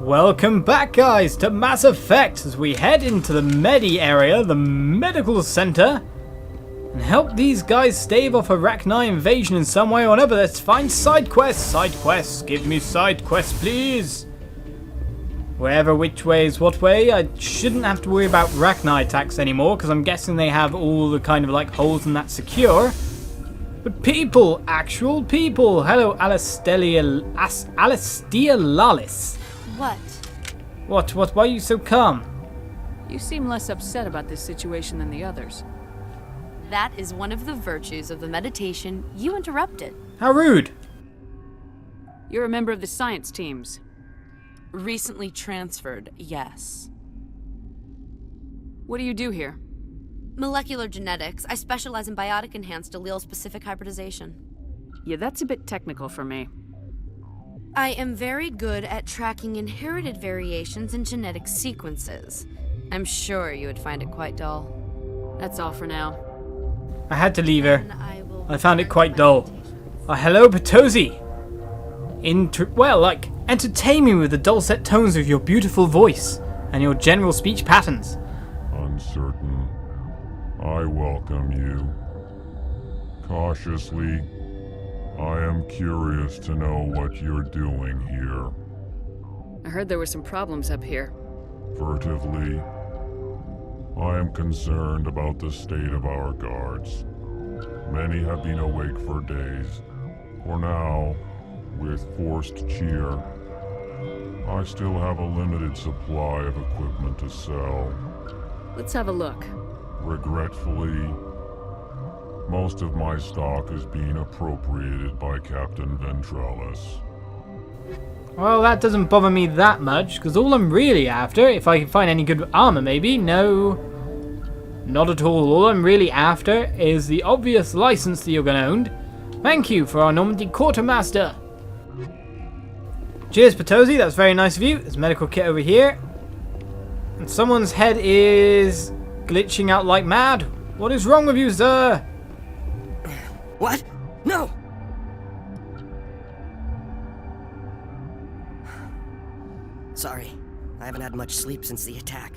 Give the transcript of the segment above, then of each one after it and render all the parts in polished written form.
Welcome back, guys, to Mass Effect as we head into the Medi area, the medical center, and help these guys stave off a Rachni invasion in some way or another. Let's find side quests. Side quests. Give me side quests, please. Wherever, which way is what way. I shouldn't have to worry about Rachni attacks anymore because I'm guessing they have all the kind of like holes in that secure. But people, actual people. Hello, Alestia Lalis. What? Why are you so calm? You seem less upset about this situation than the others. That is one of the virtues of the meditation you interrupted. How rude. You're a member of the science teams. Recently transferred, yes. What do you do here? Molecular genetics. I specialize in biotic-enhanced allele-specific hybridization. Yeah, that's a bit technical for me. I am very good at tracking inherited variations in genetic sequences. I'm sure you would find it quite dull. That's all for now. I had to leave her. I found it quite dull. Hello, Patosi. Entertain me with the dulcet tones of your beautiful voice and your general speech patterns. Uncertain. I welcome you. Cautiously, I am curious to know what you're doing here. I heard there were some problems up here. Furtively, I am concerned about the state of our guards. Many have been awake for days. For now, with forced cheer, I still have a limited supply of equipment to sell. Let's have a look. Regretfully, most of my stock is being appropriated by Captain Ventralis. Well, that doesn't bother me that much, because all I'm really after, if I can find any good armor maybe, no, not at all. All I'm really after is the obvious license that you're going to own. Thank you for our Normandy Quartermaster. Cheers, Patosi, that's very nice of you. There's a medical kit over here. And someone's head is glitching out like mad. What is wrong with you, sir? What? No! Sorry, I haven't had much sleep since the attack.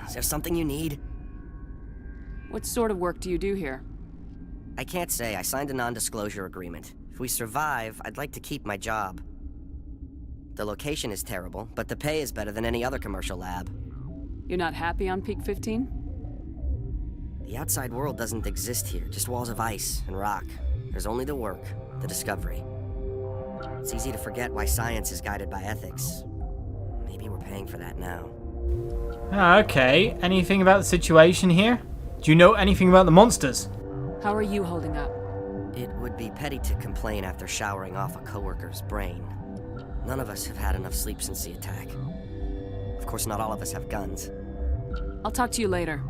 Is there something you need? What sort of work do you do here? I can't say. I signed a non-disclosure agreement. If we survive, I'd like to keep my job. The location is terrible, but the pay is better than any other commercial lab. You're not happy on Peak 15? The outside world doesn't exist here, just walls of ice and rock. There's only the work, the discovery. It's easy to forget why science is guided by ethics. Maybe we're paying for that now. Okay. Anything about the situation here? Do you know anything about the monsters? How are you holding up? It would be petty to complain after showering off a coworker's brain. None of us have had enough sleep since the attack. Of course, not all of us have guns. I'll talk to you later.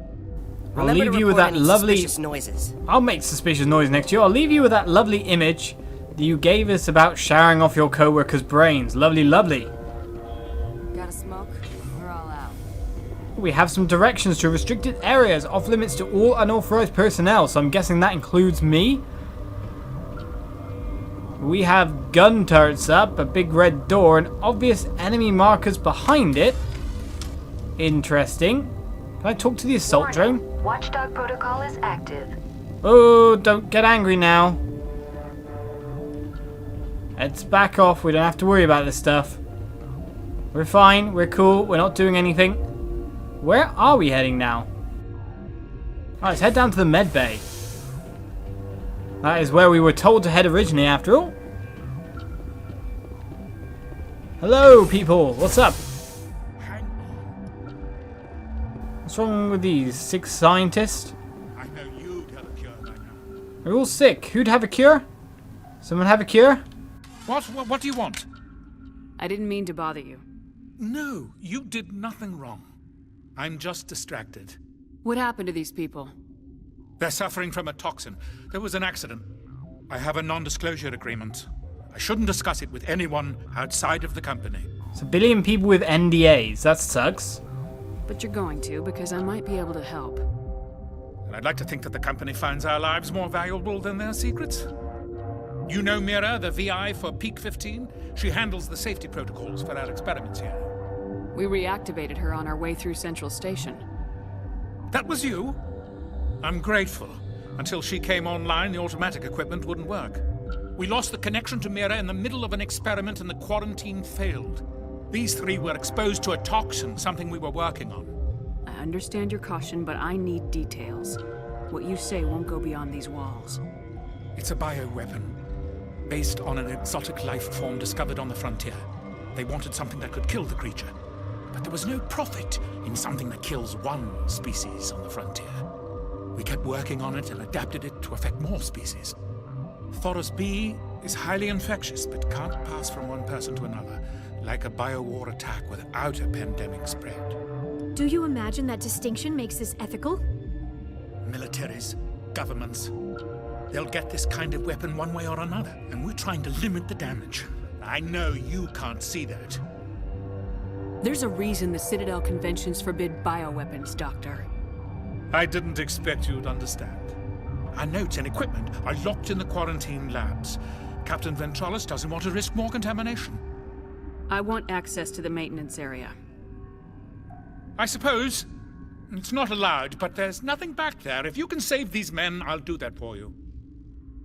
I'll leave you with that lovely... suspicious noises. I'll make suspicious noise next to you. I'll leave you with that lovely image that you gave us about showering off your co-workers' brains. Lovely, lovely. Got a smoke? We're all out. We have some directions to restricted areas, off limits to all unauthorized personnel, so I'm guessing that includes me. We have gun turrets up, a big red door, and obvious enemy markers behind it. Interesting. Can I talk to the assault drone? Watchdog protocol is active. Oh, don't get angry now. Let's back off. We don't have to worry about this stuff. We're fine. We're cool. We're not doing anything. Where are we heading now? Alright, let's head down to the med bay. That is where we were told to head originally, after all. Hello, people. What's up? What's wrong with these 6 scientists? I know you'd have a cure by now. They're all sick. Who'd have a cure? Someone have a cure? What do you want? I didn't mean to bother you. No, you did nothing wrong. I'm just distracted. What happened to these people? They're suffering from a toxin. There was an accident. I have a non-disclosure agreement. I shouldn't discuss it with anyone outside of the company. It's 1 billion people with NDAs. That sucks. But you're going to, because I might be able to help. And I'd like to think that the company finds our lives more valuable than their secrets. You know Mira, the VI for Peak 15? She handles the safety protocols for our experiments here. We reactivated her on our way through Central Station. That was you? I'm grateful. Until she came online, the automatic equipment wouldn't work. We lost the connection to Mira in the middle of an experiment and the quarantine failed. These three were exposed to a toxin, something we were working on. I understand your caution, but I need details. What you say won't go beyond these walls. It's a bioweapon, based on an exotic life form discovered on the frontier. They wanted something that could kill the creature. But there was no profit in something that kills one species on the frontier. We kept working on it and adapted it to affect more species. Thoros B is highly infectious, but can't pass from one person to another, like a biowar attack without a pandemic spread. Do you imagine that distinction makes this ethical? Militaries, governments, they'll get this kind of weapon one way or another, and we're trying to limit the damage. I know you can't see that. There's a reason the Citadel conventions forbid bioweapons, Doctor. I didn't expect you'd understand. Our notes and equipment are locked in the quarantine labs. Captain Ventralis doesn't want to risk more contamination. I want access to the maintenance area. I suppose it's not allowed, but there's nothing back there. If you can save these men, I'll do that for you.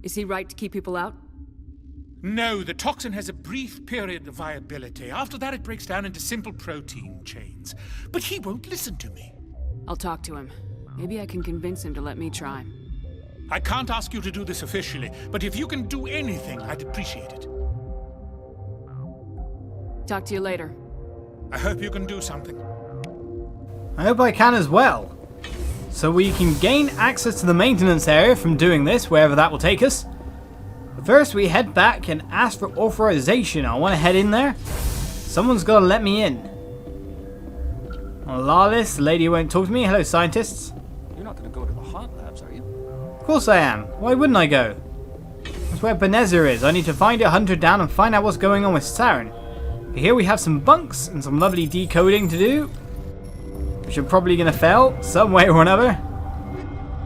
Is he right to keep people out? No, the toxin has a brief period of viability. After that, it breaks down into simple protein chains. But he won't listen to me. I'll talk to him. Maybe I can convince him to let me try. I can't ask you to do this officially, but if you can do anything, I'd appreciate it. Talk to you later. I hope you can do something. I hope I can as well. So we can gain access to the maintenance area from doing this, wherever that will take us. But first we head back and ask for authorization. I want to head in there. Someone's got to let me in. Lawless, the lady who won't talk to me. Hello, scientists. You're not going to go to the hot labs, are you? Of course I am. Why wouldn't I go? That's where Benezia is. I need to find it, hunt her down, and find out what's going on with Saren. Here we have some bunks and some lovely decoding to do, which are probably going to fail some way or another.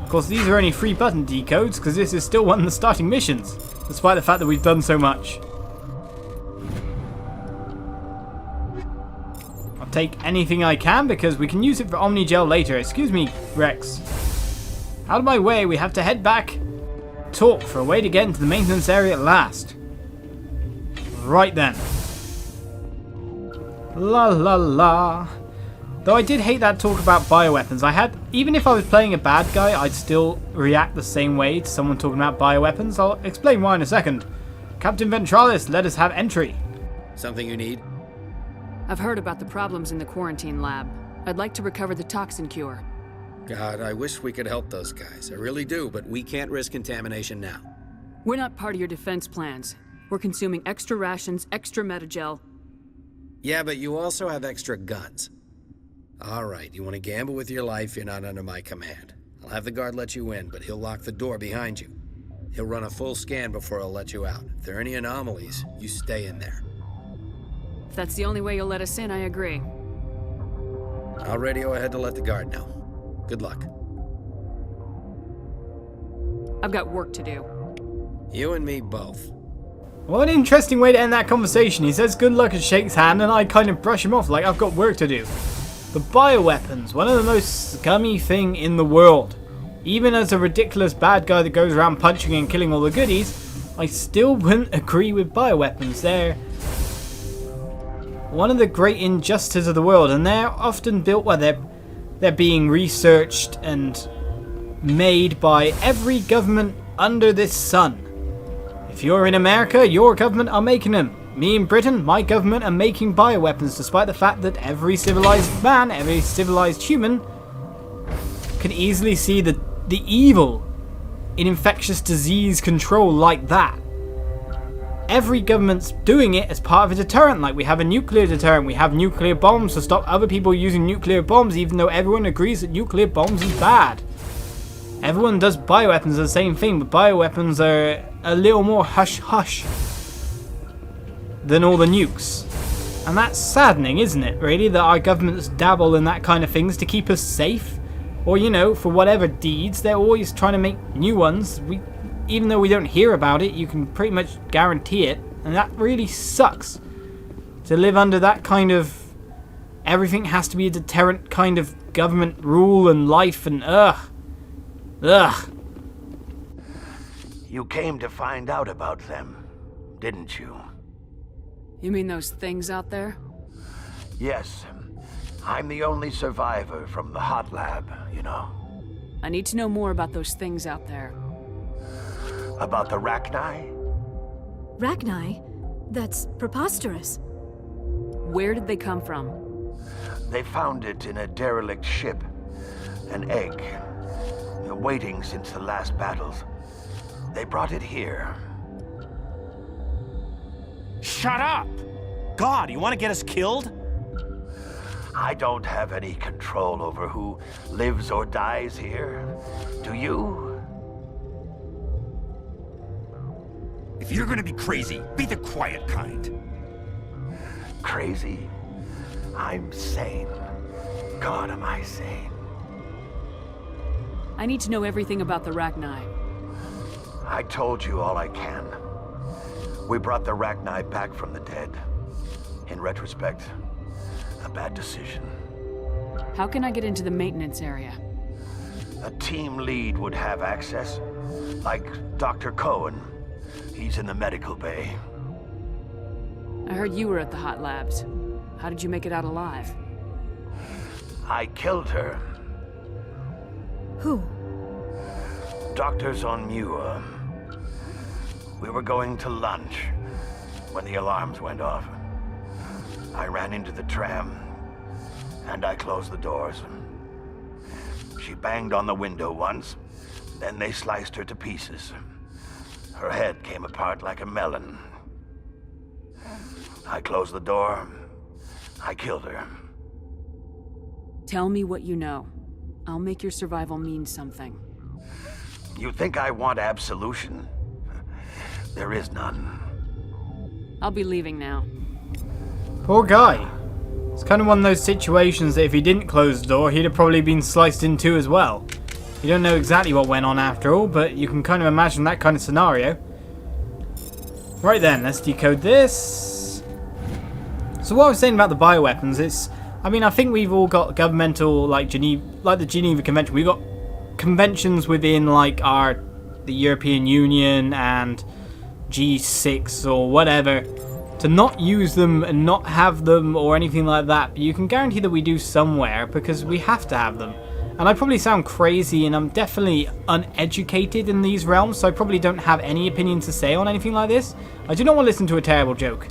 Of course, these are only 3 button decodes because this is still one of the starting missions, despite the fact that we've done so much. I'll take anything I can because we can use it for Omnigel later. Excuse me, Rex. Out of my way, we have to head back, talk for a way to get into the maintenance area at last. Right then. La la la. Though I did hate that talk about bioweapons. Even if I was playing a bad guy, I'd still react the same way to someone talking about bioweapons. I'll explain why in a second. Captain Ventralis, let us have entry. Something you need? I've heard about the problems in the quarantine lab. I'd like to recover the toxin cure. God, I wish we could help those guys. I really do, but we can't risk contamination now. We're not part of your defense plans. We're consuming extra rations, extra metagel. Yeah, but you also have extra guns. All right, you want to gamble with your life, you're not under my command. I'll have the guard let you in, but he'll lock the door behind you. He'll run a full scan before he'll let you out. If there are any anomalies, you stay in there. If that's the only way you'll let us in, I agree. I'll radio ahead to let the guard know. Good luck. I've got work to do. You and me both. What an interesting way to end that conversation. He says good luck and shakes hand, and I kind of brush him off like I've got work to do. The bioweapons, one of the most scummy thing in the world. Even as a ridiculous bad guy that goes around punching and killing all the goodies, I still wouldn't agree with bioweapons. They're one of the great injustices of the world, and they're often built where they're being researched and made by every government under this sun. If you're in America, your government are making them. Me in Britain, my government are making bioweapons, despite the fact that every civilized man, every civilized human can easily see the evil in infectious disease control like that. Every government's doing it as part of a deterrent, like we have a nuclear deterrent, we have nuclear bombs to stop other people using nuclear bombs, even though everyone agrees that nuclear bombs is bad. Everyone does bioweapons the same thing, but bioweapons are a little more hush-hush than all the nukes. And that's saddening, isn't it, really, that our governments dabble in that kind of things to keep us safe? Or, you know, for whatever deeds, they're always trying to make new ones. even though we don't hear about it, you can pretty much guarantee it. And that really sucks. To live under that kind of... everything has to be a deterrent kind of government rule and life and ugh. You came to find out about them, didn't you? You mean those things out there? Yes. I'm the only survivor from the hot lab, you know. I need to know more about those things out there. About the Rachni? Rachni? That's preposterous. Where did they come from? They found it in a derelict ship. An egg. Waiting since the last battles. They brought it here. Shut up! God, you want to get us killed? I don't have any control over who lives or dies here. Do you? If you're gonna be crazy, be the quiet kind. Crazy? I'm sane. God, am I sane? I need to know everything about the Rachni. I told you all I can. We brought the Rachni back from the dead. In retrospect, a bad decision. How can I get into the maintenance area? A team lead would have access, like Dr. Cohen. He's in the medical bay. I heard you were at the hot labs. How did you make it out alive? I killed her. Who? Doctors on Muir. We were going to lunch when the alarms went off. I ran into the tram, and I closed the doors. She banged on the window once, then they sliced her to pieces. Her head came apart like a melon. I closed the door. I killed her. Tell me what you know. I'll make your survival mean something. You think I want absolution? There is none. I'll be leaving now. Poor guy. It's kind of one of those situations that if he didn't close the door, he'd have probably been sliced in two as well. You don't know exactly what went on after all, but you can kind of imagine that kind of scenario. Right then, let's decode this. So what I was saying about the bioweapons, it's... I mean, I think we've all got governmental, like the Geneva Convention. We've got conventions within, like, the European Union and G6 or whatever to not use them and not have them or anything like that. But you can guarantee that we do somewhere because we have to have them. And I probably sound crazy, and I'm definitely uneducated in these realms, so I probably don't have any opinion to say on anything like this. I do not want to listen to a terrible joke.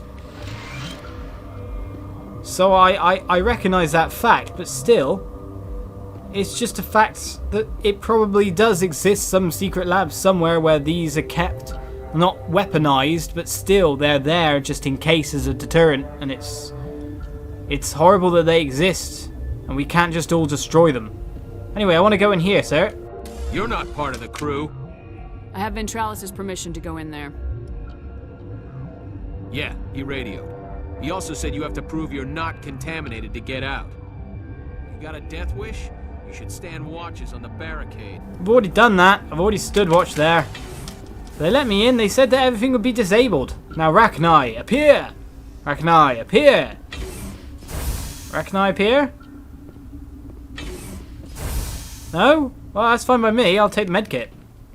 So I recognise that fact, but still, it's just a fact that it probably does exist some secret lab somewhere where these are kept, not weaponized, but still they're there just in case as a deterrent, and it's horrible that they exist, and we can't just all destroy them. Anyway, I want to go in here, sir. You're not part of the crew. I have Ventralis's permission to go in there. Yeah, he radioed. He also said you have to prove you're not contaminated to get out. You got a death wish? You should stand watches on the barricade. I've already done that. I've already stood watch there. They let me in. They said that everything would be disabled. Now, Rachni, appear! Rachni, appear! Rachni, appear? No? Well, that's fine by me. I'll take the medkit.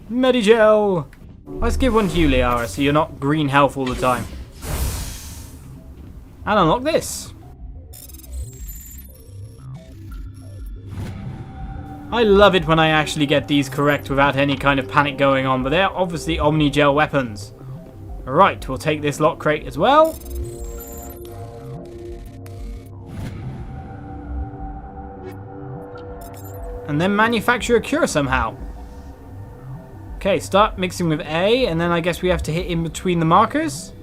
Medigel! Let's give one to you, Liara, so you're not green health all the time. And unlock this. I love it when I actually get these correct without any kind of panic going on, but they're obviously Omni-Gel weapons. Right, we'll take this lock crate as well. And then manufacture a cure somehow. Okay, start mixing with A, and then I guess we have to hit in between the markers.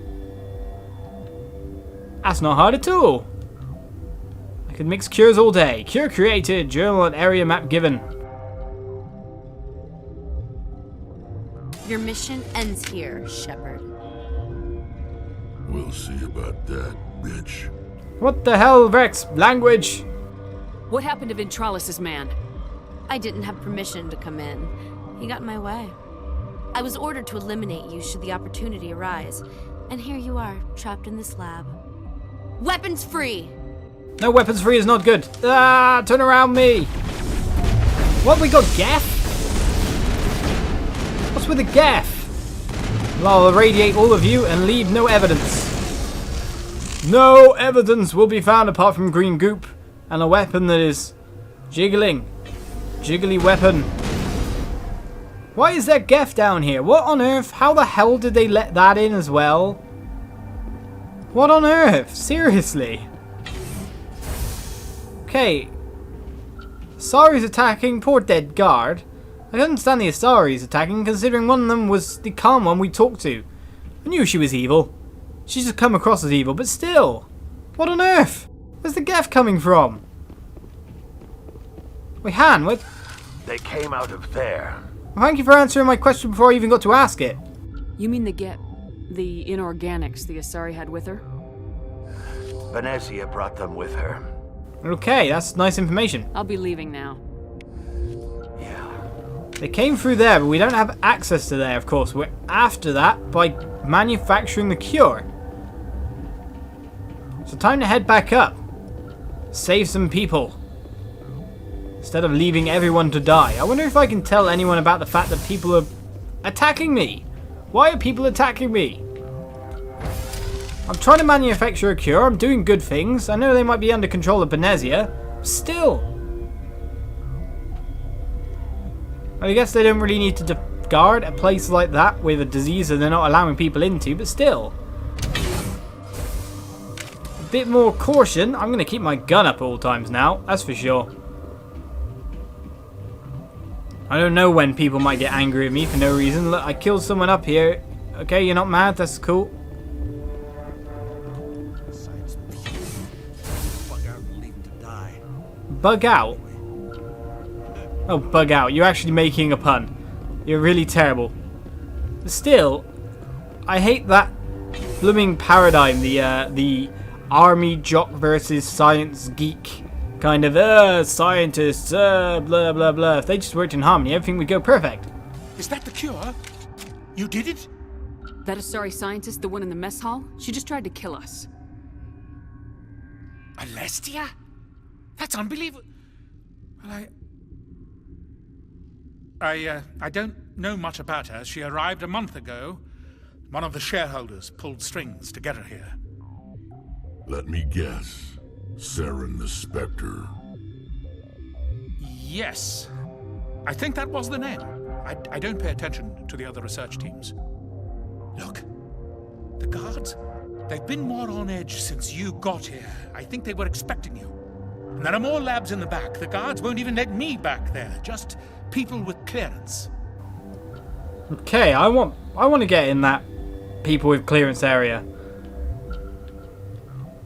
That's not hard at all. I could mix cures all day. Cure created, journal and area map given. Your mission ends here, Shepard. We'll see about that, bitch. What the hell, Rex? Language! What happened to Ventralis's man? I didn't have permission to come in. He got in my way. I was ordered to eliminate you should the opportunity arise. And here you are, trapped in this lab. Weapons free! No, weapons free is not good. Ah, turn around me. What, we got Gaff? What's with the Gaff? Well, I'll irradiate all of you and leave no evidence. No evidence will be found apart from green goop and a weapon that is jiggling. Jiggly weapon. Why is there Gaff down here? What on earth? How the hell did they let that in as well? What on earth? Seriously? Okay. Asari's attacking poor dead guard. I don't understand the Asari's attacking, considering one of them was the calm one we talked to. I knew she was evil. She's just come across as evil, but still. What on earth? Where's the Gaff coming from? Wait, Han, what? They came out of there. Well, thank you for answering my question before I even got to ask it. You mean the inorganics the Asari had with her? Benezia brought them with her. Okay, that's nice information. I'll be leaving now. Yeah. They came through there, but we don't have access to there, of course. We're after that by manufacturing the cure. So time to head back up. Save some people. Instead of leaving everyone to die. I wonder if I can tell anyone about the fact that people are attacking me. Why are people attacking me? I'm trying to manufacture a cure. I'm doing good things. I know they might be under control of Benezia. Still. I guess they don't really need to guard a place like that with a disease that they're not allowing people into, but still. A bit more caution. I'm going to keep my gun up at all times now. That's for sure. I don't know when people might get angry at me for no reason. Look, I killed someone up here. Okay, you're not mad. That's cool. Bug out? Oh, bug out. You're actually making a pun. You're really terrible. But still, I hate that blooming paradigm. The army jock versus science geek. Kind of, scientists, blah, blah, blah. If they just worked in harmony, everything would go perfect. Is that the cure? You did it? That Asari scientist, the one in the mess hall, she just tried to kill us. Alestia? That's unbelievable. Well, I don't know much about her. She arrived a month ago. One of the shareholders pulled strings to get her here. Let me guess. Saren the Spectre. Yes. I think that was the name. I don't pay attention to the other research teams. Look, the guards, they've been more on edge since you got here. I think they were expecting you. And there are more labs in the back. The guards won't even let me back there. Just people with clearance. Okay, I want to get in that people with clearance area.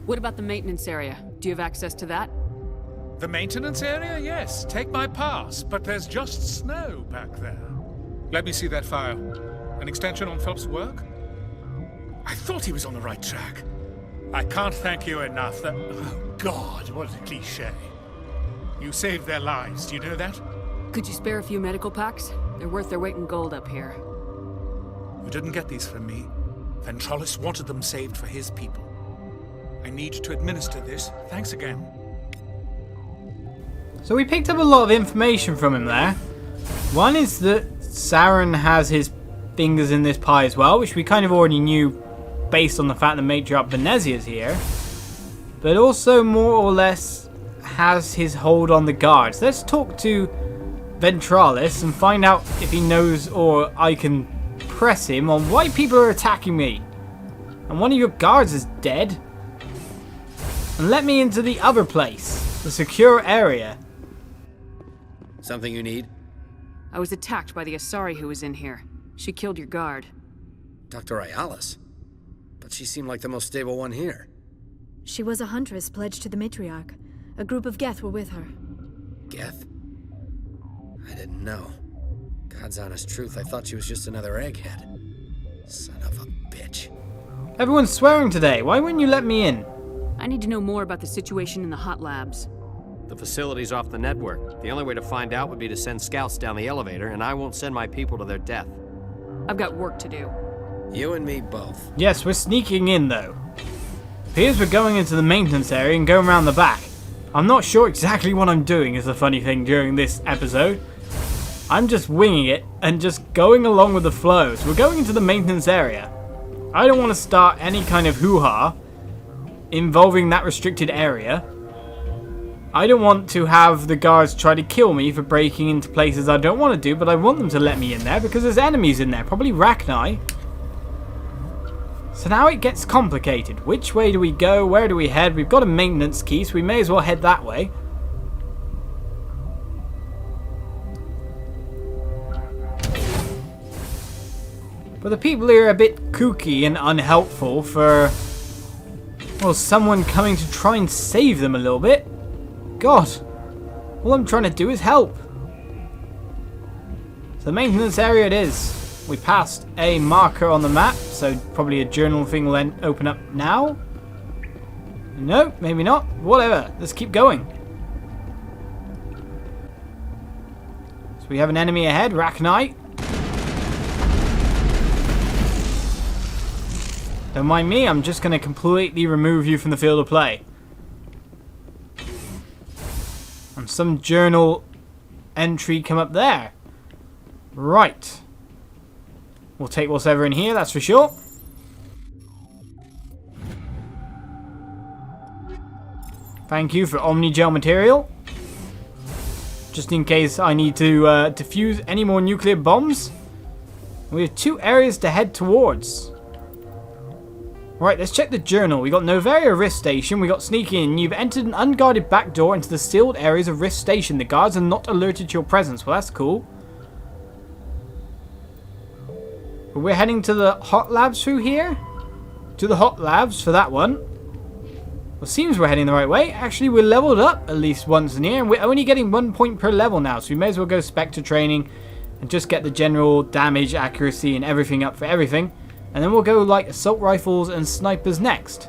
What about the maintenance area? Do you have access to that? The maintenance area? Yes. Take my pass. But there's just snow back there. Let me see that file. An extension on Phelps' work? I thought he was on the right track. I can't thank you enough. Oh, God, what a cliché. You saved their lives. Do you know that? Could you spare a few medical packs? They're worth their weight in gold up here. You didn't get these from me. Ventralis wanted them saved for his people. I need to administer this. Thanks again. So we picked up a lot of information from him there. One is that Saren has his fingers in this pie as well, which we kind of already knew based on the fact that Matriarch Benezia is here. But also more or less has his hold on the guards. Let's talk to Ventralis and find out if he knows or I can press him on why people are attacking me. And one of your guards is dead. And let me into the other place, the secure area. Something you need? I was attacked by the Asari who was in here. She killed your guard. Dr. Ayalis? But she seemed like the most stable one here. She was a huntress pledged to the Matriarch. A group of Geth were with her. Geth? I didn't know. God's honest truth, I thought she was just another egghead. Son of a bitch. Everyone's swearing today. Why wouldn't you let me in? I need to know more about the situation in the hot labs. The facility's off the network. The only way to find out would be to send scouts down the elevator, and I won't send my people to their death. I've got work to do. You and me both. Yes, we're sneaking in though. Appears we're going into the maintenance area and going around the back. I'm not sure exactly what I'm doing is the funny thing during this episode. I'm just winging it and just going along with the flow. So we're going into the maintenance area. I don't want to start any kind of hoo-ha involving that restricted area. I don't want to have the guards try to kill me for breaking into places I don't want to do, but I want them to let me in there because there's enemies in there, probably Rachni. So now it gets complicated. Which way do we go? Where do we head? We've got a maintenance key, so we may as well head that way. But the people here are a bit kooky and unhelpful for, well, someone coming to try and save them a little bit. God, all I'm trying to do is help. So the maintenance area it is. We passed a marker on the map, so probably a journal thing will then open up now. No, maybe not. Whatever. Let's keep going. So we have an enemy ahead, Rachni. Don't mind me, I'm just going to completely remove you from the field of play. And some journal entry come up there. Right. We'll take what's ever in here, that's for sure. Thank you for Omnigel material. Just in case I need to defuse any more nuclear bombs. We have 2 areas to head towards. Right, let's check the journal. We got Novaria Rift Station. We got Sneaking In. You've entered an unguarded back door into the sealed areas of Rift Station. The guards are not alerted to your presence. Well, that's cool. But we're heading to the hot labs through here. To the hot labs for that one. Well, seems we're heading the right way. Actually, we're leveled up at least once in here. And we're only getting 1 point per level now. So we may as well go Spectre training. And just get the general damage, accuracy, and everything up for everything. And then we'll go like assault rifles and snipers next.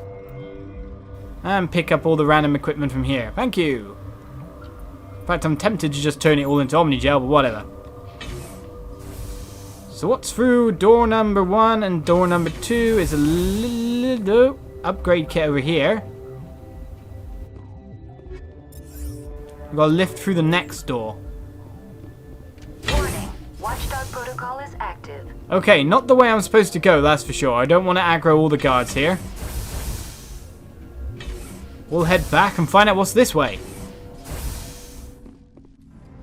And pick up all the random equipment from here. Thank you. In fact, I'm tempted to just turn it all into Omnigel, but whatever. So what's through door number 1 and door number 2 is a little upgrade kit over here. We've got a lift through the next door. Warning. Watchdog protocol is active. Okay, not the way I'm supposed to go, that's for sure. I don't want to aggro all the guards here. We'll head back and find out what's this way.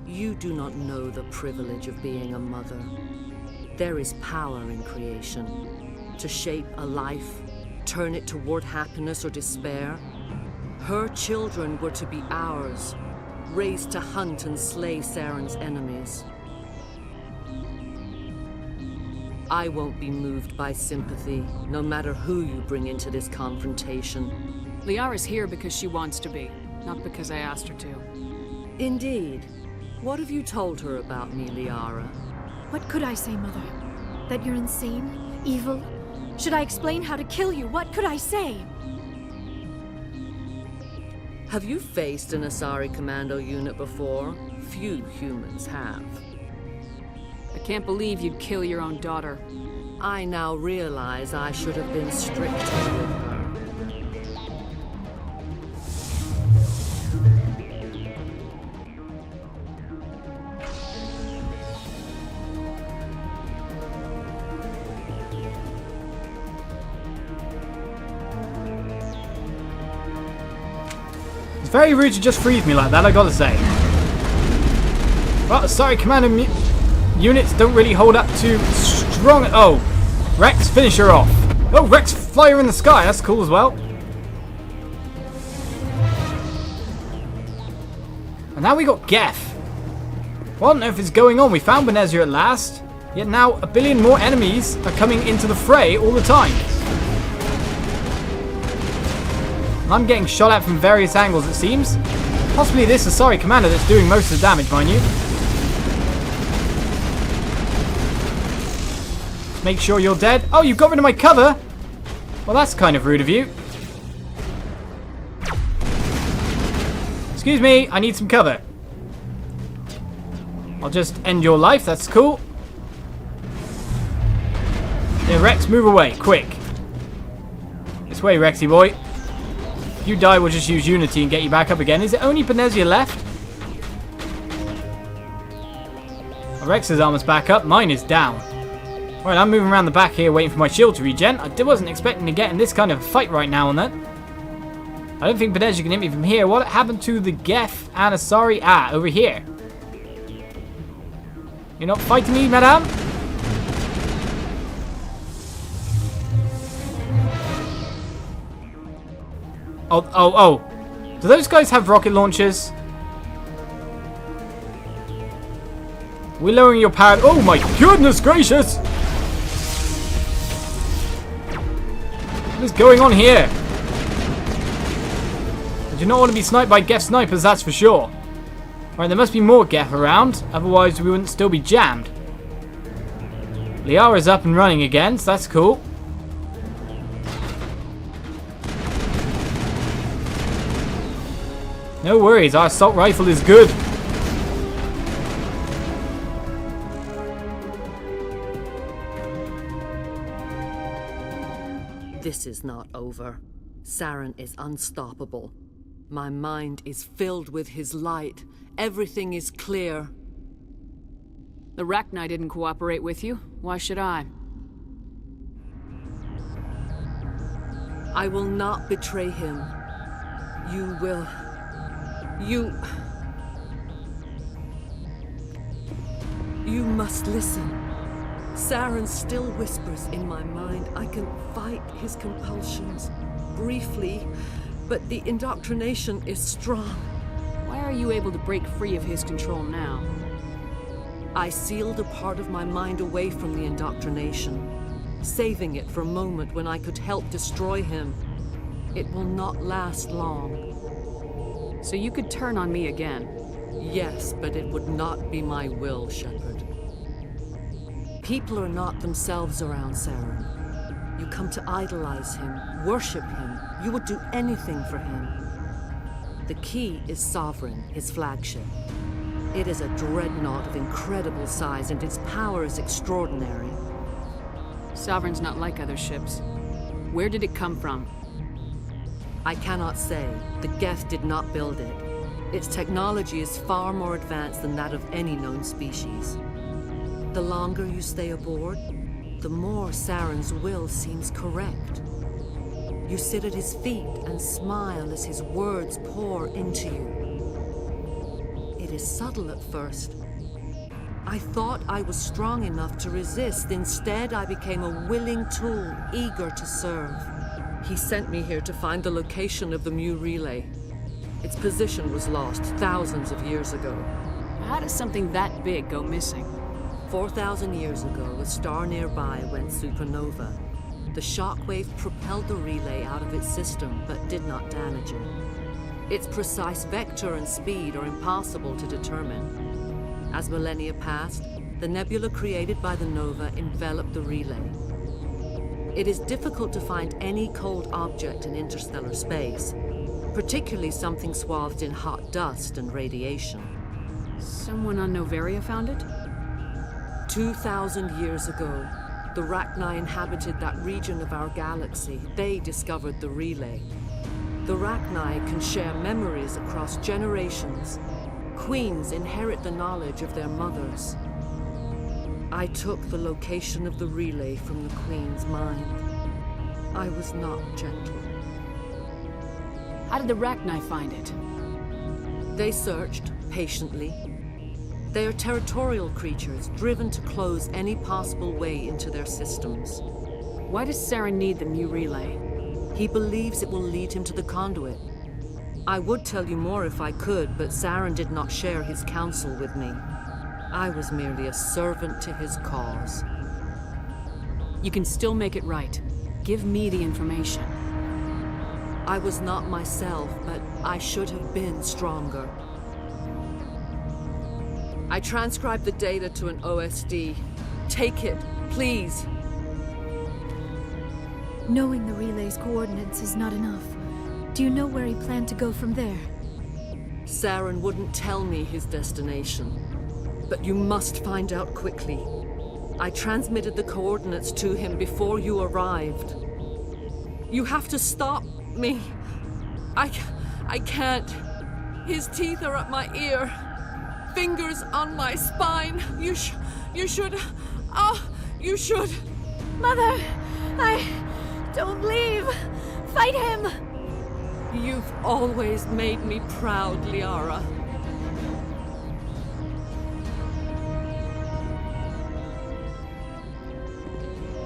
You do not know the privilege of being a mother. There is power in creation. To shape a life, turn it toward happiness or despair. Her children were to be ours, raised to hunt and slay Saren's enemies. I won't be moved by sympathy, no matter who you bring into this confrontation. Liara's here because she wants to be, not because I asked her to. Indeed. What have you told her about me, Liara? What could I say, Mother? That you're insane? Evil? Should I explain how to kill you? What could I say? Have you faced an Asari commando unit before? Few humans have. I can't believe you'd kill your own daughter. I now realize I should have been stricter with her. It's very rude to just freeze me like that, I gotta say. Well, sorry, Commander units don't really hold up too strong. Oh, Rex, finish her off. Oh, Rex, fly her in the sky. That's cool as well. And now we got Geth. Well, I don't know if it's going on. We found Benezia at last. Yet now a billion more enemies are coming into the fray all the time. And I'm getting shot at from various angles, it seems. Possibly this Asari commander that's doing most of the damage, mind you. Make sure you're dead. Oh, you got rid of my cover? Well, that's kind of rude of you. Excuse me, I need some cover. I'll just end your life, that's cool. Yeah, Rex, move away, quick. This way, Rexy boy. If you die, we'll just use Unity and get you back up again. Is it only Benezia left? Rex's armor's back up, mine is down. Right, I'm moving around the back here waiting for my shield to regen. I wasn't expecting to get in this kind of fight right now and then. I don't think Benezia can hit me from here. What happened to the Geth and Asari? Ah, over here. You're not fighting me, madame? Oh. Do those guys have rocket launchers? We're lowering your power. Oh my goodness gracious! What is going on here? I do not want to be sniped by Geth snipers, that's for sure. Right, there must be more Geth around, otherwise we wouldn't still be jammed. Liara's up and running again, so that's cool. No worries, our assault rifle is good. This is not over. Saren is unstoppable. My mind is filled with his light. Everything is clear. The Rachni didn't cooperate with you. Why should I? I will not betray him. You will... You must listen. Saren still whispers in my mind. I can fight his compulsions briefly, but the indoctrination is strong. Why are you able to break free of his control now? I sealed a part of my mind away from the indoctrination, saving it for a moment when I could help destroy him. It will not last long. So you could turn on me again? Yes, but it would not be my will, Shepard. People are not themselves around Saren. You come to idolize him, worship him. You would do anything for him. The key is Sovereign, his flagship. It is a dreadnought of incredible size, and its power is extraordinary. Sovereign's not like other ships. Where did it come from? I cannot say. The Geth did not build it. Its technology is far more advanced than that of any known species. The longer you stay aboard, the more Saren's will seems correct. You sit at his feet and smile as his words pour into you. It is subtle at first. I thought I was strong enough to resist. Instead, I became a willing tool, eager to serve. He sent me here to find the location of the Mu relay. Its position was lost thousands of years ago. How does something that big go missing? 4,000 years ago, a star nearby went supernova. The shockwave propelled the relay out of its system, but did not damage it. Its precise vector and speed are impossible to determine. As millennia passed, the nebula created by the nova enveloped the relay. It is difficult to find any cold object in interstellar space, particularly something swathed in hot dust and radiation. Someone on Noveria found it? 2,000 years ago, the Rachni inhabited that region of our galaxy. They discovered the relay. The Rachni can share memories across generations. Queens inherit the knowledge of their mothers. I took the location of the relay from the Queen's mind. I was not gentle. How did the Rachni find it? They searched, patiently. They are territorial creatures, driven to close any possible way into their systems. Why does Saren need the Mu relay? He believes it will lead him to the conduit. I would tell you more if I could, but Saren did not share his counsel with me. I was merely a servant to his cause. You can still make it right. Give me the information. I was not myself, but I should have been stronger. I transcribed the data to an OSD. Take it, please. Knowing the relay's coordinates is not enough. Do you know where he planned to go from there? Saren wouldn't tell me his destination. But you must find out quickly. I transmitted the coordinates to him before you arrived. You have to stop me. I can't. His teeth are at my ear. Fingers on my spine. You should. Oh, you should. Mother, don't leave. Fight him. You've always made me proud, Liara.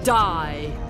Die.